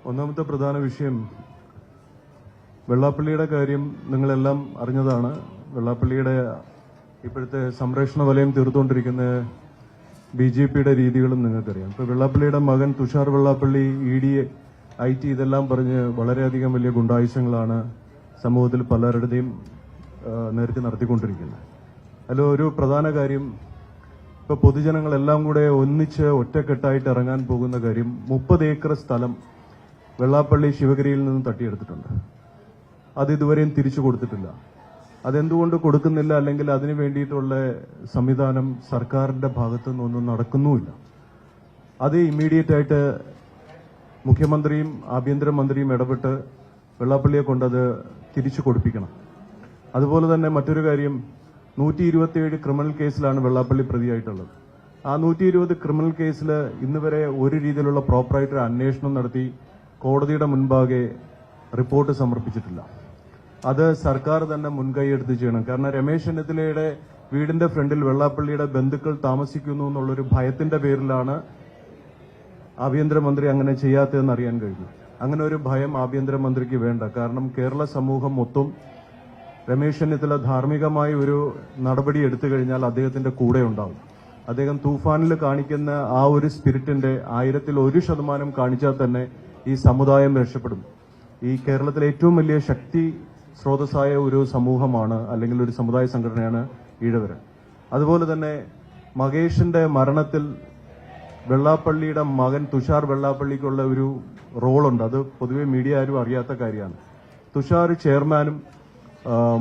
ഒന്നാമത്തെ പ്രധാന വിഷയം വെള്ളാപ്പള്ളിയുടെ കാര്യം നിങ്ങളെല്ലാം അറിഞ്ഞതാണ്. വെള്ളാപ്പള്ളിയുടെ ഇപ്പോഴത്തെ സംരക്ഷണ വലയം തീർത്തുകൊണ്ടിരിക്കുന്ന BJPയുടെ രീതികളും നിങ്ങൾക്കറിയാം. ഇപ്പോൾ വെള്ളാപ്പള്ളിയുടെ മകൻ തുഷാർ വെള്ളാപ്പള്ളി ED IT ഇതെല്ലാം പറഞ്ഞ് വളരെയധികം വലിയ ഗുണ്ടായുസങ്ങളാണ് സമൂഹത്തിൽ പലരുടെയും നേർക്ക് നടത്തിക്കൊണ്ടിരിക്കുന്നത്. അതിൽ ഒരു പ്രധാന കാര്യം, ഇപ്പോൾ പൊതുജനങ്ങളെല്ലാം കൂടെ ഒന്നിച്ച് ഒറ്റക്കെട്ടായിട്ട് ഇറങ്ങാൻ പോകുന്ന കാര്യം 30 ഏക്കർ സ്ഥലം വെള്ളാപ്പള്ളി ശിവഗിരിയിൽ നിന്ന് തട്ടിയെടുത്തിട്ടുണ്ട്. അത് ഇതുവരെയും തിരിച്ചു കൊടുത്തിട്ടില്ല. അതെന്തുകൊണ്ട് കൊടുക്കുന്നില്ല, അല്ലെങ്കിൽ അതിനു വേണ്ടിയിട്ടുള്ള സംവിധാനം സർക്കാരിന്റെ ഭാഗത്തു നിന്നൊന്നും നടക്കുന്നുമില്ല. അത് ഇമ്മീഡിയറ്റ് ആയിട്ട് മുഖ്യമന്ത്രിയും ആഭ്യന്തരമന്ത്രിയും ഇടപെട്ട് വെള്ളാപ്പള്ളിയെ കൊണ്ടത് തിരിച്ചു കൊടുപ്പിക്കണം. അതുപോലെ തന്നെ മറ്റൊരു കാര്യം, 127 ക്രിമിനൽ കേസിലാണ് വെള്ളാപ്പള്ളി പ്രതിയായിട്ടുള്ളത്. ആ 120 ക്രിമിനൽ കേസിൽ ഇന്ന് വരെ ഒരു രീതിയിലുള്ള പ്രോപ്പറായിട്ടൊരു അന്വേഷണം നടത്തി കോടതിയുടെ മുൻപാകെ റിപ്പോർട്ട് സമർപ്പിച്ചിട്ടില്ല. അത് സർക്കാർ തന്നെ മുൻകൈയെടുത്ത് ചെയ്യണം. കാരണം രമേശ് ചെന്നിത്തലയുടെ വീടിന്റെ ഫ്രണ്ടിൽ വെള്ളാപ്പള്ളിയുടെ ബന്ധുക്കൾ താമസിക്കുന്നു എന്നുള്ളൊരു ഭയത്തിന്റെ പേരിലാണ് ആഭ്യന്തരമന്ത്രി അങ്ങനെ ചെയ്യാത്തതെന്ന് അറിയാൻ കഴിഞ്ഞു. അങ്ങനെ ഒരു ഭയം ആഭ്യന്തരമന്ത്രിക്ക് വേണ്ട. കാരണം കേരള സമൂഹം മൊത്തം രമേശ് ചെന്നിത്തല ധാർമ്മികമായി ഒരു നടപടി എടുത്തു കഴിഞ്ഞാൽ അദ്ദേഹത്തിന്റെ കൂടെ ഉണ്ടാവും. അദ്ദേഹം തൂഫാനിൽ കാണിക്കുന്ന ആ ഒരു സ്പിരിറ്റിന്റെ 100% കാണിച്ചാൽ തന്നെ ഈ സമുദായം രക്ഷപ്പെടും. ഈ കേരളത്തിലെ ഏറ്റവും വലിയ ശക്തി സ്രോതസ്സായ ഒരു സമൂഹമാണ്, അല്ലെങ്കിൽ ഒരു സമുദായ സംഘടനയാണ് ഈഴവര്. അതുപോലെ തന്നെ മകേഷിന്റെ മരണത്തിൽ വെള്ളാപ്പള്ളിയുടെ മകൻ തുഷാർ വെള്ളാപ്പള്ളിക്കുള്ള ഒരു റോളുണ്ട്. അത് പൊതുവെ മീഡിയ ആരും അറിയാത്ത കാര്യമാണ്. തുഷാർ ചെയർമാനും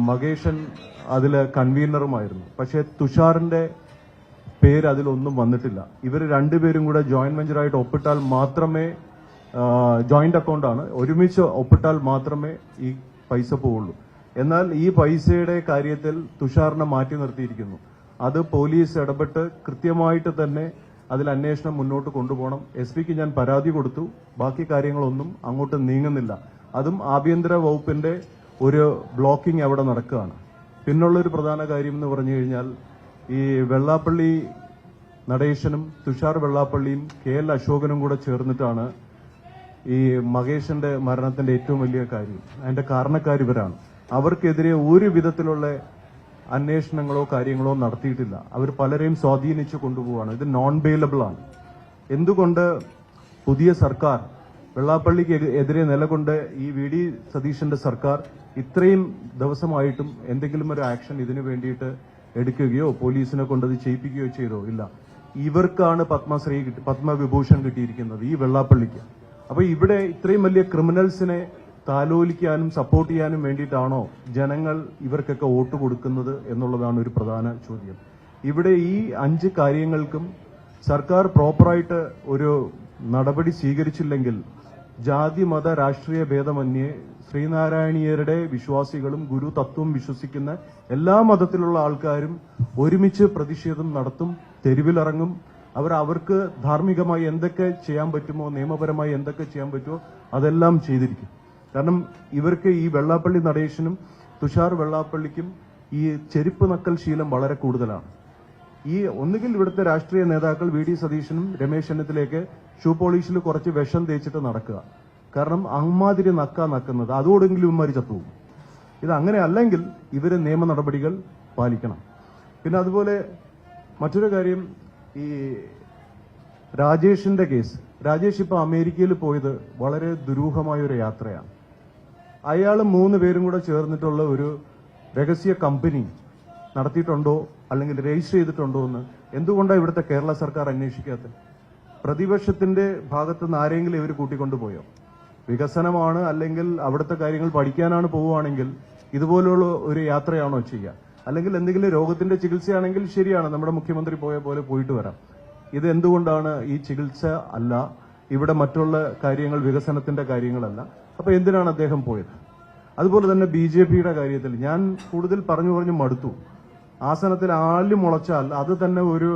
മകേഷൻ അതിലെ കൺവീനറുമായിരുന്നു. പക്ഷേ തുഷാറിന്റെ പേര് അതിലൊന്നും വന്നിട്ടില്ല. ഇവർ രണ്ടുപേരും കൂടെ ജോയിന്റ് വെഞ്ചറായിട്ട് ഒപ്പിട്ടാൽ മാത്രമേ, ജോയിന്റ് അക്കൗണ്ടാണ്, ഒരുമിച്ച് ഒപ്പിട്ടാൽ മാത്രമേ ഈ പൈസ പോവുള്ളൂ. എന്നാൽ ഈ പൈസയുടെ കാര്യത്തിൽ തുഷാറിനെ മാറ്റി നിർത്തിയിരിക്കുന്നു. അത് പോലീസ് ഇടപെട്ട് കൃത്യമായിട്ട് തന്നെ അതിൽ അന്വേഷണം മുന്നോട്ട് കൊണ്ടുപോകണം. SP-ക്ക് ഞാൻ പരാതി കൊടുത്തു. ബാക്കി കാര്യങ്ങളൊന്നും അങ്ങോട്ട് നീങ്ങുന്നില്ല. അതും ആഭ്യന്തര വകുപ്പിന്റെ ഒരു ബ്ലോക്കിംഗ് അവിടെ നടക്കുകയാണ്. പിന്നുള്ളൊരു പ്രധാന കാര്യം എന്ന് പറഞ്ഞു കഴിഞ്ഞാൽ, ഈ വെള്ളാപ്പള്ളി നടേശനും തുഷാർ വെള്ളാപ്പള്ളിയും KL അശോകനും കൂടെ ചേർന്നിട്ടാണ് ഈ മകേഷിന്റെ മരണത്തിന്റെ ഏറ്റവും വലിയ കാര്യം. അതിന്റെ കാരണക്കാർ ഇവരാണ്. അവർക്കെതിരെ ഒരു വിധത്തിലുള്ള അന്വേഷണങ്ങളോ കാര്യങ്ങളോ നടത്തിയിട്ടില്ല. അവർ പലരെയും സ്വാധീനിച്ചു കൊണ്ടുപോവാണ്. ഇത് നോൺ ബെയിലബിൾ ആണ്. എന്തുകൊണ്ട് പുതിയ സർക്കാർ വെള്ളാപ്പള്ളിക്ക് എതിരെ നിലകൊണ്ട് ഈ VD സതീശന്റെ സർക്കാർ ഇത്രയും ദിവസമായിട്ടും എന്തെങ്കിലും ഒരു ആക്ഷൻ ഇതിനു വേണ്ടിയിട്ട് എടുക്കുകയോ പോലീസിനെ കൊണ്ടത് ചെയ്യിപ്പിക്കുകയോ ചെയ്തോ? ഇല്ല. ഇവർക്കാണ് പത്മവിഭൂഷൺ കിട്ടിയിരിക്കുന്നത്, ഈ വെള്ളാപ്പള്ളിക്ക്. അപ്പൊ ഇവിടെ ഇത്രയും വലിയ ക്രിമിനൽസിനെ താലോലിക്കാനും സപ്പോർട്ട് ചെയ്യാനും വേണ്ടിയിട്ടാണോ ജനങ്ങൾ ഇവർക്കൊക്കെ വോട്ട് കൊടുക്കുന്നത് എന്നുള്ളതാണ് ഒരു പ്രധാന ചോദ്യം. ഇവിടെ ഈ 5 കാര്യങ്ങൾക്കും സർക്കാർ പ്രോപ്പറായിട്ട് ഒരു നടപടി സ്വീകരിച്ചില്ലെങ്കിൽ ജാതി മത രാഷ്ട്രീയ ഭേദമന്യേ ശ്രീനാരായണീയരുടെ വിശ്വാസികളും ഗുരു തത്വം വിശ്വസിക്കുന്ന എല്ലാ മതത്തിലുള്ള ആൾക്കാരും ഒരുമിച്ച് പ്രതിഷേധം നടത്തും, തെരുവിലിറങ്ങും. അവർക്ക് ധാർമ്മികമായി എന്തൊക്കെ ചെയ്യാൻ പറ്റുമോ, നിയമപരമായി എന്തൊക്കെ ചെയ്യാൻ പറ്റുമോ അതെല്ലാം ചെയ്തിരിക്കും. കാരണം ഇവർക്ക് ഈ വെള്ളാപ്പള്ളി നടേശനും തുഷാർ വെള്ളാപ്പള്ളിക്കും ഈ ചെരുപ്പ് നക്കൽ ശീലം വളരെ കൂടുതലാണ്. ഈ ഒന്നുകിൽ ഇവിടുത്തെ രാഷ്ട്രീയ നേതാക്കൾ VD സതീശനും രമേശ് ചെന്നിത്തലയൊക്കെ ഷൂ പോളിഷിൽ കുറച്ച് വിഷം തേച്ചിട്ട് നടക്കുക. കാരണം അമ്മാതിരി നക്കുന്നത് അതോടെങ്കിലും ഇവന്മാർ ചത്തുപോകും. ഇത് അങ്ങനെ അല്ലെങ്കിൽ ഇവര് നിയമ നടപടികൾ പാലിക്കണം. പിന്നെ അതുപോലെ മറ്റൊരു കാര്യം, ഈ രാജേഷിന്റെ കേസ്. രാജേഷ് ഇപ്പൊ അമേരിക്കയിൽ പോയത് വളരെ ദുരൂഹമായ ഒരു യാത്രയാണ്. അയാൾ 3 പേരും കൂടെ ചേർന്നിട്ടുള്ള ഒരു രഹസ്യ കമ്പനി നടത്തിയിട്ടുണ്ടോ അല്ലെങ്കിൽ രജിസ്റ്റർ ചെയ്തിട്ടുണ്ടോ എന്ന് എന്തുകൊണ്ടാണ് ഇവിടുത്തെ കേരള സർക്കാർ അന്വേഷിക്കാത്തത്? പ്രതിപക്ഷത്തിന്റെ ഭാഗത്തുനിന്ന് ആരെങ്കിലും ഇവർ കൂട്ടിക്കൊണ്ടുപോയോ? വികസനമാണ് അല്ലെങ്കിൽ അവിടുത്തെ കാര്യങ്ങൾ പഠിക്കാനാണ് പോവുകയാണെങ്കിൽ ഇതുപോലുള്ള ഒരു യാത്രയാണോ ചെയ്യുക? അല്ലെങ്കിൽ എന്തെങ്കിലും രോഗത്തിന്റെ ചികിത്സയാണെങ്കിൽ ശരിയാണ്, നമ്മുടെ മുഖ്യമന്ത്രി പോയ പോലെ പോയിട്ട് വരാം. ഇത് എന്തുകൊണ്ടാണ് ഈ ചികിത്സ അല്ല, ഇവിടെ മറ്റുള്ള കാര്യങ്ങൾ വികസനത്തിന്റെ കാര്യങ്ങളല്ല? അപ്പൊ എന്തിനാണ് അദ്ദേഹം പോയത്? അതുപോലെ തന്നെ BJPയുടെ കാര്യത്തിൽ ഞാൻ കൂടുതൽ പറഞ്ഞു മടുത്തു. ആസനത്തിൽ ആല് മുളച്ചാൽ അത് തന്നെ ഒരു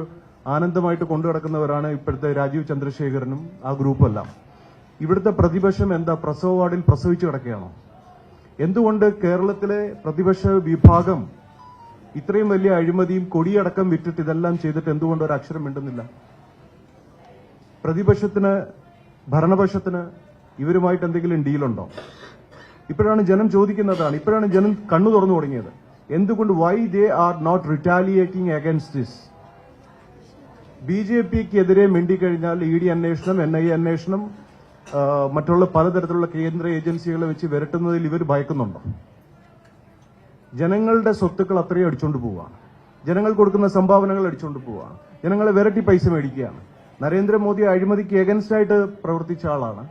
ആനന്ദമായിട്ട് കൊണ്ടുനടക്കുന്നവരാണ് ഇപ്പോഴത്തെ രാജീവ് ചന്ദ്രശേഖരനും ആ ഗ്രൂപ്പെല്ലാം. ഇവിടുത്തെ പ്രതിപക്ഷം എന്താ, പ്രസവ വാർഡിൽ പ്രസവിച്ചു കിടക്കുകയാണോ? എന്തുകൊണ്ട് കേരളത്തിലെ പ്രതിപക്ഷ വിഭാഗം ഇത്രയും വലിയ അഴിമതിയും കൊടിയടക്കം വിറ്റിട്ട് ഇതെല്ലാം ചെയ്തിട്ട് എന്തുകൊണ്ട് ഒരു അക്ഷരം മിണ്ടുന്നില്ല? പ്രതിപക്ഷത്തിന് ഭരണപക്ഷത്തിന് ഇവരുമായിട്ട് എന്തെങ്കിലും ഡീലുണ്ടോ? ഇപ്പോഴാണ് ജനം ചോദിക്കുന്നതാണ്, ഇപ്പോഴാണ് ജനം കണ്ണു തുറന്നു തുടങ്ങിയത്. എന്തുകൊണ്ട് why they are not retaliating against this? BJPക്കെതിരെ മിണ്ടിക്കഴിഞ്ഞാൽ ED അന്വേഷണം, NIA അന്വേഷണം, മറ്റുള്ള പലതരത്തിലുള്ള കേന്ദ്ര ഏജൻസികളെ വെച്ച് വിരട്ടുന്നതിൽ ഇവർ ഭയക്കുന്നുണ്ടോ? ജനങ്ങളുടെ സ്വത്തുക്കൾ അത്രയും അടിച്ചുകൊണ്ട് പോവുകയാണ്, ജനങ്ങൾ കൊടുക്കുന്ന സംഭാവനകൾ അടിച്ചുകൊണ്ട് പോവുകയാണ്, ജനങ്ങളെ വിരട്ടി പൈസ മേടിക്കുകയാണ്. നരേന്ദ്രമോദി അഴിമതിക്ക് എഗൻസ്റ്റ് ആയിട്ട് പ്രവർത്തിച്ച ആളാണ്.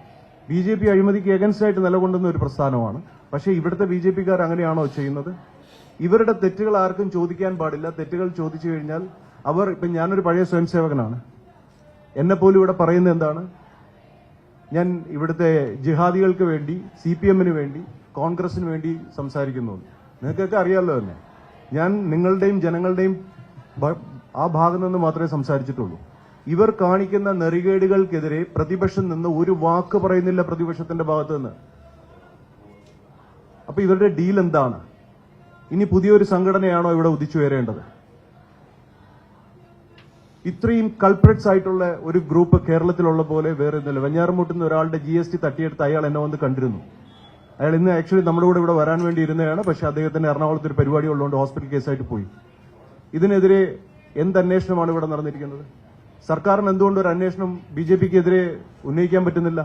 BJP അഴിമതിക്ക് എഗൻസ്റ്റ് ആയിട്ട് നിലകൊണ്ടുന്ന ഒരു പ്രസ്ഥാനമാണ്. പക്ഷേ ഇവിടുത്തെ BJPക്കാർ അങ്ങനെയാണോ ചെയ്യുന്നത്? ഇവരുടെ തെറ്റുകൾ ആർക്കും ചോദിക്കാൻ പാടില്ല. തെറ്റുകൾ ചോദിച്ചു കഴിഞ്ഞാൽ ഇപ്പം ഞാനൊരു പഴയ സ്വയംസേവകനാണ്. എന്നെപ്പോലും ഇവിടെ പറയുന്നത് എന്താണ്? ഞാൻ ഇവിടുത്തെ ജിഹാദികൾക്ക് വേണ്ടി, CPM-ന് വേണ്ടി, കോൺഗ്രസിന് വേണ്ടി സംസാരിക്കുന്നു. നിങ്ങൾക്കൊക്കെ അറിയാമല്ലോ തന്നെ. ഞാൻ നിങ്ങളുടെയും ജനങ്ങളുടെയും ആ ഭാഗത്ത് നിന്ന് മാത്രമേ സംസാരിച്ചിട്ടുള്ളൂ. ഇവർ കാണിക്കുന്ന നെറികേടുകൾക്കെതിരെ പ്രതിപക്ഷം നിന്ന് ഒരു വാക്ക് പറയുന്നില്ല, പ്രതിപക്ഷത്തിന്റെ ഭാഗത്ത് നിന്ന്. അപ്പൊ ഇവരുടെ ഡീൽ എന്താണ്? ഇനി പുതിയൊരു സംഘടനയാണോ ഇവിടെ ഉദിച്ചുയരേണ്ടത്? ഇത്രയും കൾപ്രിറ്റ്സ് ആയിട്ടുള്ള ഒരു ഗ്രൂപ്പ് കേരളത്തിലുള്ള പോലെ വേറെ ഒന്നുമില്ല. വെഞ്ഞാറമൂട്ടിൽ ഒരാളുടെ GST തട്ടിയെടുത്ത് അയാൾ എന്നെ വന്ന് കണ്ടിരുന്നു. അയാൾ ഇന്ന് ആക്ച്വലി നമ്മുടെ കൂടെ ഇവിടെ വരാൻ വേണ്ടി ഇരുന്നതാണ്. പക്ഷെ അദ്ദേഹത്തിന് എറണാകുളത്ത് ഒരു പരിപാടി ഉള്ളതുകൊണ്ട് ഹോസ്പിറ്റൽ കേസായിട്ട് പോയി. ഇതിനെതിരെ എന്ത് അന്വേഷണമാണ് ഇവിടെ നടന്നിരിക്കുന്നത്? സർക്കാരിന് എന്തുകൊണ്ട് ഒരു അന്വേഷണം BJPക്കെതിരെ ഉന്നയിക്കാൻ പറ്റുന്നില്ല?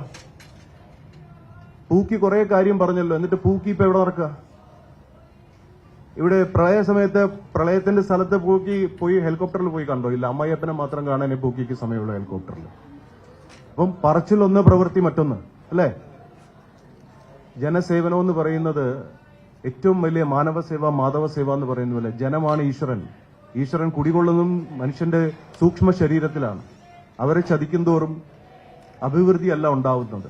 പൂക്കി കുറെ കാര്യം പറഞ്ഞല്ലോ, എന്നിട്ട് പൂക്കി ഇപ്പൊ എവിടെ നടക്കുക? ഇവിടെ പ്രളയ സമയത്ത് പ്രളയത്തിന്റെ സ്ഥലത്ത് പൂക്കി പോയി ഹെലികോപ്റ്ററിൽ പോയി കണ്ടോ? ഇല്ല, അമ്മായിയപ്പനെ മാത്രം കാണാനേ പൂക്കിക്ക് സമയമുള്ള ഹെലികോപ്റ്ററിൽ. അപ്പം പറച്ചിലൊന്ന്, പ്രവൃത്തി മറ്റൊന്ന്, അല്ലേ? ജനസേവനം എന്ന് പറയുന്നത് ഏറ്റവും വലിയ മാനവസേവ, മാധവസേവ എന്ന് പറയുന്ന പോലെ ജനമാണ് ഈശ്വരൻ. ഈശ്വരൻ കുടികൊള്ളുന്നതും മനുഷ്യന്റെ സൂക്ഷ്മ ശരീരത്തിലാണ്. അവരെ ചതിക്കും തോറും അഭിവൃദ്ധിയല്ല ഉണ്ടാവുന്നത്.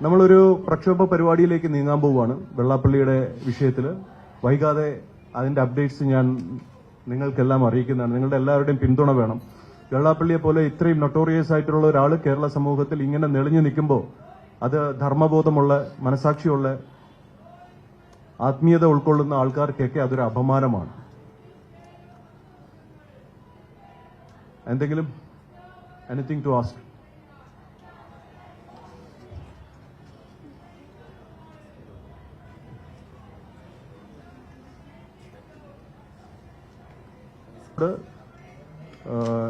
നമ്മളൊരു പ്രക്ഷോഭ പരിപാടിയിലേക്ക് നീങ്ങാൻ പോവുകയാണ് വെള്ളാപ്പള്ളിയുടെ വിഷയത്തിൽ. വൈകാതെ അതിന്റെ അപ്ഡേറ്റ്സ് ഞാൻ നിങ്ങൾക്കെല്ലാം അറിയിക്കുന്നതാണ്. നിങ്ങളുടെ എല്ലാവരുടെയും പിന്തുണ വേണം. വെള്ളാപ്പള്ളിയെ പോലെ ഇത്രയും നൊട്ടോറിയസ് ആയിട്ടുള്ള ഒരാൾ കേരള സമൂഹത്തിൽ ഇങ്ങനെ നെളിഞ്ഞു നിൽക്കുമ്പോൾ അത് ധർമ്മബോധമുള്ള, മനസാക്ഷിയുള്ള, ആത്മീയത ഉൾക്കൊള്ളുന്ന ആൾക്കാർക്കൊക്കെ അതൊരു അപമാനമാണ്. എന്തെങ്കിലും anything to ask?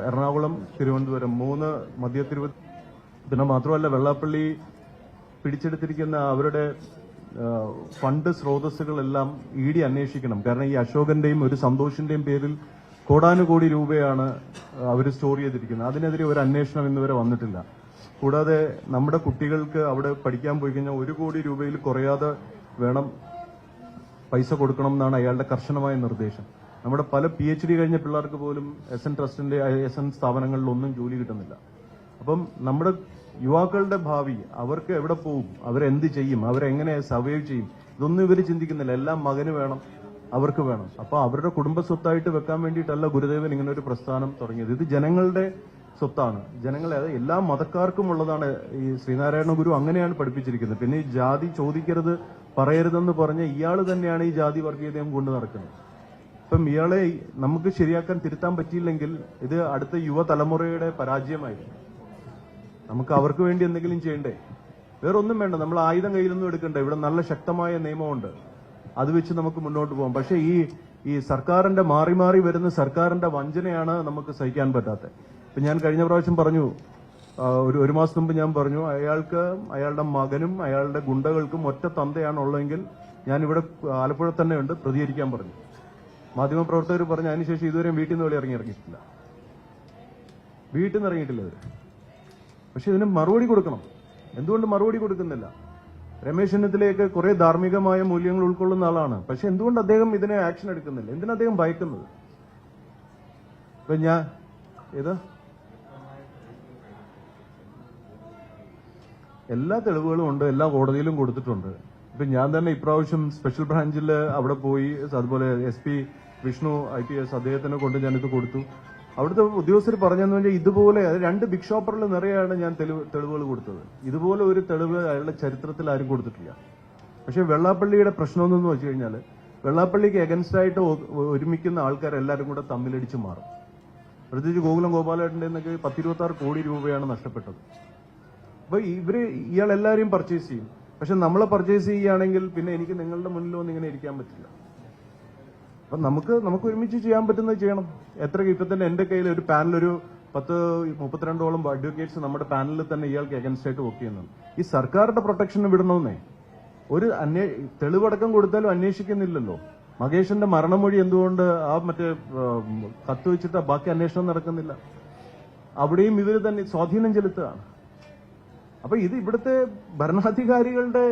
Ernakulam, Thiruvananthapuram 3 മധ്യ തിരുവനന്തപുരം. പിന്നെ മാത്രമല്ല, വെള്ളാപ്പള്ളി പിടിച്ചെടുത്തിരിക്കുന്ന അവരുടെ ഫണ്ട് സ്രോതസ്സുകളെല്ലാം ED അന്വേഷിക്കണം. കാരണം ഈ അശോകന്റെയും ഒരു സന്തോഷിന്റെയും പേരിൽ കോടാനുകോടി രൂപയാണ് അവർ സ്റ്റോർ ചെയ്തിരിക്കുന്നത്. അതിനെതിരെ ഒരു അന്വേഷണം ഇന്നുവരെ വന്നിട്ടില്ല. കൂടാതെ നമ്മുടെ കുട്ടികൾക്ക് അവിടെ പഠിക്കാൻ പോയി കഴിഞ്ഞാൽ 1 കോടി രൂപയിൽ കുറയാതെ വേണം പൈസ കൊടുക്കണം എന്നാണ് അയാളുടെ കർശനമായ നിർദ്ദേശം. നമ്മുടെ പല PhD കഴിഞ്ഞ പിള്ളേർക്ക് പോലും SN ട്രസ്റ്റിന്റെ SN സ്ഥാപനങ്ങളിലൊന്നും ജോലി കിട്ടുന്നില്ല. അപ്പം നമ്മുടെ യുവാക്കളുടെ ഭാവി, അവർക്ക് എവിടെ പോകും, അവരെന്ത് ചെയ്യും, അവരെങ്ങനെ സർവൈവ് ചെയ്യും, ഇതൊന്നും ഇവർ ചിന്തിക്കുന്നില്ല. എല്ലാം മകന് വേണം, അവർക്ക് വേണം. അപ്പൊ അവരുടെ കുടുംബ സ്വത്തായിട്ട് വെക്കാൻ വേണ്ടിയിട്ടല്ല ഗുരുദേവൻ ഇങ്ങനെ ഒരു പ്രസ്ഥാനം തുടങ്ങിയത്. ഇത് ജനങ്ങളുടെ സ്വത്താണ്. ജനങ്ങളെ, അത് എല്ലാ മതക്കാർക്കും ഉള്ളതാണ്. ഈ ശ്രീനാരായണ ഗുരു അങ്ങനെയാണ് പഠിപ്പിച്ചിരിക്കുന്നത്. പിന്നെ ഈ ജാതി ചോദിക്കരുത്, പറയരുതെന്ന് പറഞ്ഞ ഇയാൾ തന്നെയാണ് ഈ ജാതി വർഗീയതയും കൊണ്ട് നടക്കുന്നത്. ഇപ്പം ഇയാളെ നമുക്ക് ശരിയാക്കാൻ, തിരുത്താൻ പറ്റിയില്ലെങ്കിൽ ഇത് അടുത്ത യുവതലമുറയുടെ പരാജയമായിരിക്കും. നമുക്ക് അവർക്ക് വേണ്ടി എന്തെങ്കിലും ചെയ്യണ്ടേ? വേറൊന്നും വേണ്ട, നമ്മൾ ആയുധം കയ്യിലൊന്നും എടുക്കണ്ട. ഇവിടെ നല്ല ശക്തമായ നിയമമുണ്ട്, അത് വെച്ച് നമുക്ക് മുന്നോട്ട് പോകാം. പക്ഷേ ഈ സർക്കാരിന്റെ മാറി മാറി വരുന്ന സർക്കാരിന്റെ വഞ്ചനയാണ് നമുക്ക് സഹിക്കാൻ പറ്റാത്തത്. ഇപ്പൊ ഞാൻ കഴിഞ്ഞ പ്രാവശ്യം പറഞ്ഞു, ഒരു മാസം മുമ്പ് ഞാൻ പറഞ്ഞു, അയാൾക്ക് അയാളുടെ മകനും അയാളുടെ ഗുണ്ടകൾക്കും ഒറ്റ തന്തയാണുള്ളതെങ്കിൽ ഞാൻ ഇവിടെ ആലപ്പുഴ തന്നെ ഉണ്ട്, പ്രതികരിക്കാൻ പറഞ്ഞു. മാധ്യമപ്രവർത്തകർ പറഞ്ഞു, അതിനുശേഷം ഇതുവരെയും വീട്ടിൽ നിന്ന് ഇറങ്ങിയിട്ടില്ല. വീട്ടിൽ നിന്ന് ഇറങ്ങിയിട്ടില്ല ഇവർ. പക്ഷെ ഇതിന് മറുപടി കൊടുക്കണം. എന്തുകൊണ്ട് മറുപടി കൊടുക്കുന്നില്ല? രമേശ് ചെന്നിത്തലയൊക്കെ കുറെ ധാർമ്മികമായ മൂല്യങ്ങൾ ഉൾക്കൊള്ളുന്ന ആളാണ്. പക്ഷെ എന്തുകൊണ്ട് അദ്ദേഹം ഇതിനെ ആക്ഷൻ എടുക്കുന്നില്ല? എന്തിനാ അദ്ദേഹം ഭയക്കുന്നത്? ഇപ്പൊ ഞാൻ എല്ലാ തെളിവുകളും ഉണ്ട്, എല്ലാ കോടതിയിലും കൊടുത്തിട്ടുണ്ട്. ഇപ്പൊ ഞാൻ തന്നെ ഇപ്രാവശ്യം സ്പെഷ്യൽ ബ്രാഞ്ചിൽ അവിടെ പോയി, അതുപോലെ SP വിഷ്ണു IPS അദ്ദേഹത്തിനെ കൊണ്ട് ഞാനിത് കൊടുത്തു. അവിടുത്തെ ഉദ്യോഗസ്ഥർ പറഞ്ഞെന്ന് പറഞ്ഞാൽ ഇതുപോലെ 2 ബിഗ് ഷോപ്പറിൽ നിറയാണ് ഞാൻ തെളിവുകൾ കൊടുത്തത്. ഇതുപോലെ ഒരു തെളിവ് അയാളുടെ ചരിത്രത്തിൽ ആരും കൊടുത്തിട്ടില്ല. പക്ഷെ വെള്ളാപ്പള്ളിയുടെ പ്രശ്നം എന്ന് വെച്ച് കഴിഞ്ഞാൽ, വെള്ളാപ്പള്ളിക്ക് എഗൻസ്റ്റ് ആയിട്ട് ഒരുമിക്കുന്ന ആൾക്കാരെല്ലാവരും കൂടെ തമ്മിലടിച്ച് മാറും. പ്രത്യേകിച്ച് ഗോകുലം ഗോപാലേട്ടൻ്റെ എന്നൊക്കെ 10-26 കോടി രൂപയാണ് നഷ്ടപ്പെട്ടത്. അപ്പൊ ഇയാൾ എല്ലാവരെയും പർച്ചേസ് ചെയ്യും. പക്ഷെ നമ്മളെ പർച്ചേസ് ചെയ്യുകയാണെങ്കിൽ പിന്നെ എനിക്ക് നിങ്ങളുടെ മുന്നിലൊന്നും ഇങ്ങനെ ഇരിക്കാൻ പറ്റില്ല. അപ്പൊ നമുക്ക് ഒരുമിച്ച് ചെയ്യാൻ പറ്റുന്നത് ചെയ്യണം. ഇപ്പൊ തന്നെ എന്റെ കയ്യിൽ ഒരു പാനൽ, ഒരു 10-32ഓളം അഡ്വക്കേറ്റ്സ് നമ്മുടെ പാനലിൽ തന്നെ ഇയാൾക്ക് അഗൻസ്റ്റ് ആയിട്ട് വർക്ക് ചെയ്യുന്നുണ്ട്. ഈ സർക്കാരിന്റെ പ്രൊട്ടക്ഷന് വിടണമെന്നേ. ഒരു തെളിവടക്കം കൊടുത്താലും അന്വേഷിക്കുന്നില്ലല്ലോ. മകേഷിന്റെ മരണമൊഴി എന്തുകൊണ്ട് ആ മറ്റേ കത്ത് വെച്ചിട്ട് ബാക്കി അന്വേഷണം നടക്കുന്നില്ല? അവിടെയും ഇവര് തന്നെ സ്വാധീനം ചെലുത്തുകയാണ്. അപ്പൊ ഇത് ഇവിടുത്തെ ഭരണാധികാരികളുടെ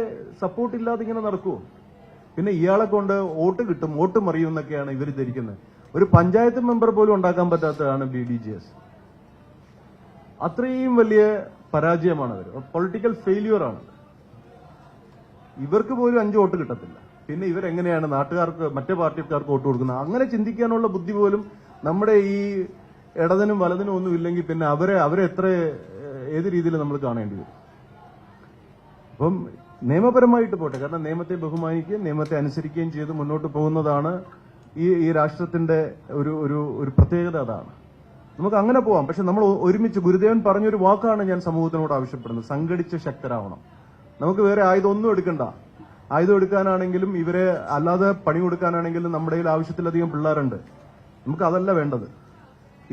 സപ്പോർട്ട് ഇല്ലാതെ ഇങ്ങനെ നടക്കുമോ? പിന്നെ ഇയാളെ കൊണ്ട് വോട്ട് കിട്ടും, വോട്ട് മറിയും എന്നൊക്കെയാണ് ഇവർ ധരിക്കുന്നത്. ഒരു പഞ്ചായത്ത് മെമ്പർ പോലും ഉണ്ടാക്കാൻ പറ്റാത്തതാണ് BDJS. അത്രയും വലിയ പരാജയമാണ് അവർ. പൊളിറ്റിക്കൽ ഫെയിലിയർ ആണ്. ഇവർക്ക് പോലും 5 വോട്ട് കിട്ടത്തില്ല. പിന്നെ ഇവരെങ്ങനെയാണ് നാട്ടുകാർക്ക്, മറ്റേ പാർട്ടിക്കാർക്ക് വോട്ട് കൊടുക്കുന്നത്? അങ്ങനെ ചിന്തിക്കാനുള്ള ബുദ്ധി പോലും നമ്മുടെ ഈ ഇടതിനും വലതിനും ഒന്നും ഇല്ലെങ്കിൽ പിന്നെ അവരെ എത്ര ഏത് രീതിയിൽ നമ്മൾ കാണേണ്ടി വരും? അപ്പം നിയമപരമായിട്ട് പോട്ടെ, കാരണം നിയമത്തെ ബഹുമാനിക്കുകയും നിയമത്തെ അനുസരിക്കുകയും ചെയ്ത് മുന്നോട്ട് പോകുന്നതാണ് ഈ രാഷ്ട്രത്തിന്റെ ഒരു പ്രത്യേകത. അതാണ്. നമുക്ക് അങ്ങനെ പോവാം. പക്ഷെ നമ്മൾ ഒരുമിച്ച്, ഗുരുദേവൻ പറഞ്ഞൊരു വാക്കാണ് ഞാൻ സമൂഹത്തിനോട് ആവശ്യപ്പെടുന്നത്: സംഘടിച്ച് ശക്തരാവണം. നമുക്ക് വേറെ ആയുധം ഒന്നും എടുക്കണ്ട. ആയുധം എടുക്കാനാണെങ്കിലും ഇവരെ അല്ലാതെ പണി കൊടുക്കാനാണെങ്കിലും നമ്മുടെ കയ്യിൽ ആവശ്യത്തിലധികം പിള്ളേരുണ്ട്. നമുക്ക് അതല്ല വേണ്ടത്.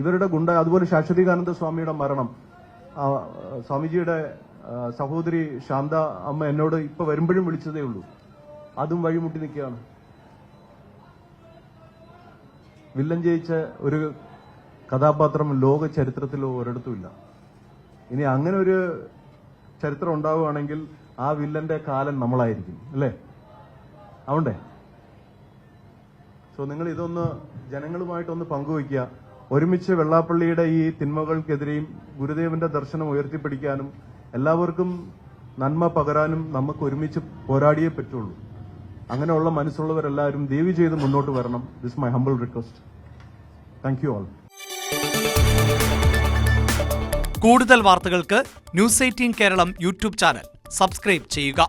ഇവരുടെ അതുപോലെ ശാശ്വതീകാനന്ദ സ്വാമിയുടെ മരണം, സ്വാമിജിയുടെ സഹോദരി ശാന്ത അമ്മ എന്നോട് ഇപ്പൊ വരുമ്പോഴും വിളിച്ചതേ ഉള്ളൂ. അതും വഴിമുട്ടി നിൽക്കുകയാണ്. വില്ലൻ ജയിച്ച ഒരു കഥാപാത്രം ലോക ചരിത്രത്തിലോ ഒരിടത്തുമില്ല. ഇനി അങ്ങനെ ഒരു ചരിത്രം ഉണ്ടാവുകയാണെങ്കിൽ ആ വില്ലന്റെ കാലൻ നമ്മളായിരിക്കും, അല്ലേ? ആവണ്ടേ? സോ നിങ്ങൾ ഇതൊന്ന് ജനങ്ങളുമായിട്ടൊന്ന് പങ്കുവയ്ക്കുക. ഒരുമിച്ച് വെള്ളാപ്പള്ളിയുടെ ഈ തിന്മകൾക്കെതിരെയും ഗുരുദേവന്റെ ദർശനം ഉയർത്തിപ്പിടിക്കാനും എല്ലാവർക്കും നന്മ പകരാനും നമുക്ക് ഒരുമിച്ച് പോരാടിയേ പറ്റുള്ളൂ. അങ്ങനെയുള്ള മനസ്സുള്ളവരെല്ലാവരും ദയവ് ചെയ്ത് മുന്നോട്ട് വരണം. This my humble request. Thank you all. കൂടുതൽ വാർത്തകൾക്ക് News 18 Keralam YouTube channel subscribe ചെയ്യുക.